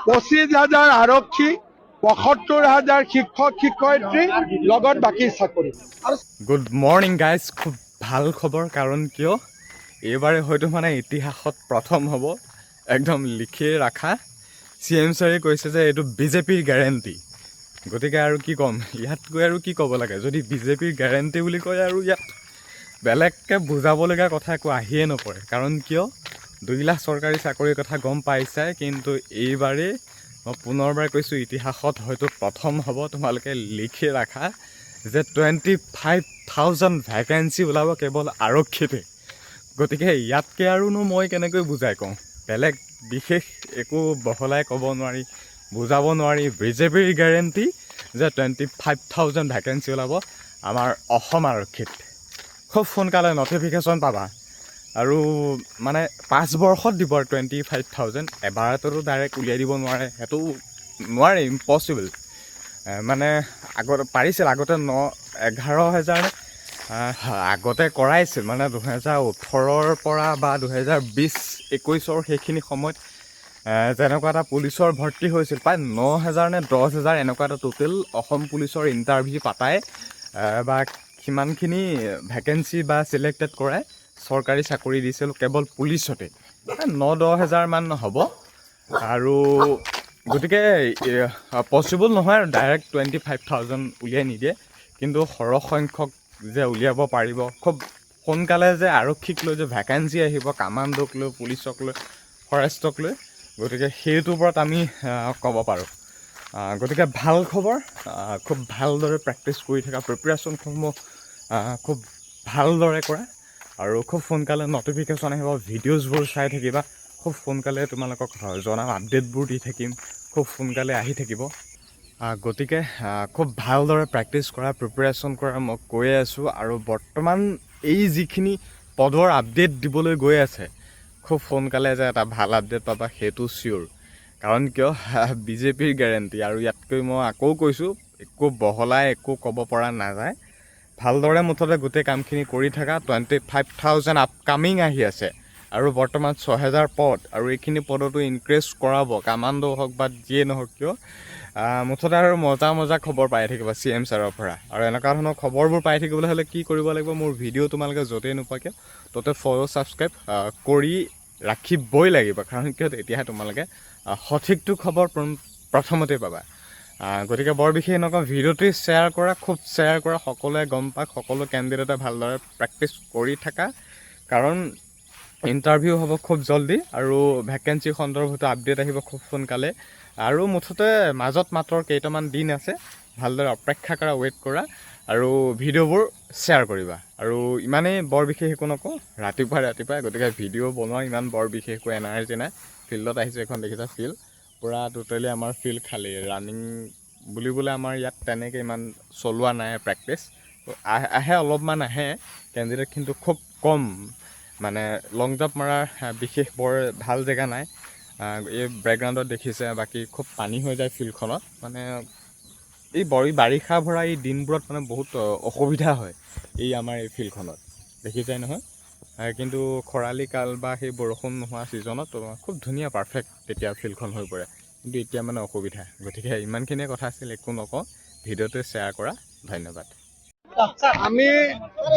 25,000 আৰক্ষী, 75,000 শিক্ষক শিক্ষয়িত্ৰী, লগত বাকী চাকৰি। গুড মৰ্নিং গাইজ, খুব ভাল খবৰ। কাৰণ কিয় এইবাৰে হয়তো মানে ইতিহাসত প্ৰথম হ'ব, একদম লিখি ৰাখা। CM ছাৰে কৈছে যে এইটো বিজেপিৰ গেৰেণ্টি। গতিকে আৰু কি ক'ম, ইয়াতকৈ আৰু কি ক'ব লাগে। যদি বিজেপিৰ গেৰেণ্টি বুলি কয় আৰু ইয়াত বেলেগকৈ বুজাবলগীয়া কথা একো আহিয়ে নপৰে। কাৰণ কিয় 2 লাখ চৰকাৰী চাকৰিৰ কথা গম পাইছাই, কিন্তু এইবাৰেই মই পুনৰবাৰ কৈছোঁ ইতিহাসত হয়তো প্ৰথম হ'ব। তোমালোকে লিখি ৰাখা যে 25,000 ভেকেঞ্চি ওলাব কেৱল আৰক্ষীতে। গতিকে ইয়াতকৈ আৰুনো মই কেনেকৈ বুজাই কওঁ, বেলেগ বিশেষ একো বহলাই ক'ব নোৱাৰি, বুজাব নোৱাৰি। বিজেপিৰ গেৰেণ্টি যে 25,000 ভেকেঞ্চি ওলাব আমাৰ অসম আৰক্ষীত। খুব সোনকালে নটিফিকেশ্যন পাবা। আৰু মানে 5 বৰ্ষত দিব 25,000। এবাৰতো ডাইৰেক্ট উলিয়াই দিব নোৱাৰে, সেইটো নোৱাৰে, ইম্পচিবল। মানে আগতে পাৰিছিল, আগতে 11,000 আগতে কৰাইছিল, মানে 2018ৰ পৰা বা 2020-21 সেইখিনি সময়ত যেনেকুৱা এটা পুলিচৰ ভৰ্তি হৈছিল, প্ৰায় 9,000 নে 10,000 এনেকুৱা এটা টোটেল অসম পুলিচৰ ইণ্টাৰভিউ পাতাই বা সিমানখিনি ভেকেঞ্চি বা চিলেক্টেড কৰাই চৰকাৰী চাকৰি দিছিল কেৱল পুলিচতে। 9-10,000 মান হ'ব। আৰু গতিকে পচিবল নহয় আৰু ডাইৰেক্ট 25,000 উলিয়াই নিদিয়ে, কিন্তু সৰহ সংখ্যক যে উলিয়াব পাৰিব। খুব সোনকালে যে আৰক্ষীক লৈ যে ভেকেঞ্চি আহিব, কামাণ্ডোক লৈ, পুলিচক লৈ, ফৰেষ্টক লৈ, গতিকে সেইটোৰ ওপৰত আমি ক'ব পাৰোঁ। গতিকে ভাল খবৰ, খুব ভালদৰে প্ৰেক্টিচ কৰি থকা, প্ৰিপেৰেশ্যনসমূহ খুব ভালদৰে কৰা, আৰু খুব সোনকালে নটিফিকেশ্যন আহিব। ভিডিঅ'জবোৰ চাই থাকিবা, খুব সোনকালে তোমালোকক জনাম, আপডেটবোৰ দি থাকিম, খুব সোনকালে আহি থাকিব। গতিকে খুব ভালদৰে প্ৰেক্টিচ কৰা, প্ৰিপেৰেশ্যন কৰা, মই কৈয়ে আছোঁ। আৰু বৰ্তমান এই যিখিনি পদৰ আপডেট দিবলৈ গৈ আছে, খুব সোনকালে যে এটা ভাল আপডেট পাবা সেইটো চিয়'ৰ। কাৰণ কিয় বিজেপিৰ গেৰেণ্টি। আৰু ইয়াতকৈ মই আকৌ কৈছোঁ, একো বহলাই একো ক'ব পৰা নাযায়। ভালদৰে মুঠতে গোটেই কামখিনি কৰি থাকা। 25,000 আপকামিং আহি আছে, আৰু বৰ্তমান 6,000 পদ, আৰু এইখিনি পদতো ইনক্ৰিজ কৰাব, কামাণ্ডো হওক বা যিয়ে নহওক কিয়। মুঠতে আৰু মজা খবৰ পাই থাকিব CM ছাৰৰ পৰা। আৰু এনেকুৱা ধৰণৰ খবৰবোৰ পাই থাকিবলৈ হ'লে কি কৰিব লাগিব, মোৰ ভিডিঅ' তোমালোকে য'তেই নোপোৱা কিয় ত'তে ফ'ল' ছাবস্ক্ৰাইব কৰি ৰাখিবই লাগিব। কাৰণ কিয় তেতিয়াহে তোমালোকে সঠিকটো খবৰ প্ৰথমতে পাবা। গতিকে বৰ বিশেষ নকওঁ, ভিডিঅ'টি শ্বেয়াৰ কৰা, খুব শ্বেয়াৰ কৰা, সকলোৱে গম পাওক, সকলো কেণ্ডিডেটে ভালদৰে প্ৰেক্টিচ কৰি থাকা। কাৰণ ইণ্টাৰভিউ হ'ব খুব জল্দি, আৰু ভেকেঞ্চি সন্দৰ্ভতো আপডেট আহিব খুব সোনকালে। আৰু মুঠতে মাজত মাত্ৰ কেইটামান দিন আছে, ভালদৰে অপেক্ষা কৰা, ৱেইট কৰা, আৰু ভিডিঅ'বোৰ শ্বেয়াৰ কৰিবা। আৰু ইমানেই, বৰ বিশেষ একো নকওঁ, ৰাতিপুৱাই। গতিকে ভিডিঅ' বনোৱা ইমান বৰ বিশেষ একো এনাৰ্জি নাই। ফিল্ডত আহিছোঁ, এখন দেখিছা ফিল্ড পূৰা টোটেলি আমাৰ ফিল্ড খালী। ৰানিং বুলিবলৈ আমাৰ ইয়াত তেনেকৈ ইমান চলোৱা নাই প্ৰেক্টিচ। আহে অলপমান আহে কেণ্ডিডেট, কিন্তু খুব কম। মানে লং জাম্প মৰাৰ বিশেষ বৰ ভাল জেগা নাই। এই বেকগ্ৰাউণ্ডত দেখিছে, বাকী খুব পানী হৈ যায় ফিল্ডখনত। মানে এই বাৰিষা ভৰা এই দিনবোৰত মানে বহুত অসুবিধা হয় এই আমাৰ এই ফিল্ডখনত, দেখিছাই নহয়। কিন্তু খৰালি কাল বা সেই বৰষুণ নোহোৱা ছিজনত খুব ধুনীয়া পাৰফেক্ট তেতিয়া ফিল্ডখন হৈ পৰে। কিন্তু এতিয়া মানে অসুবিধা। গতিকে ইমানখিনিয়ে কথা আছিল, একো নকওঁ, ভিডিঅ'টো শ্বেয়াৰ কৰা। ধন্যবাদ। আমি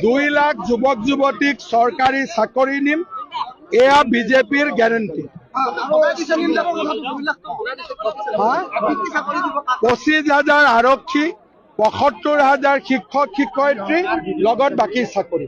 2 লাখ যুৱক যুৱতীক চৰকাৰী চাকৰি দিম, এয়া বিজেপিৰ গেৰেণ্টি। 25,000 আৰক্ষী, 75,000 শিক্ষক শিক্ষয়িত্ৰী, লগত বাকী চাকৰি।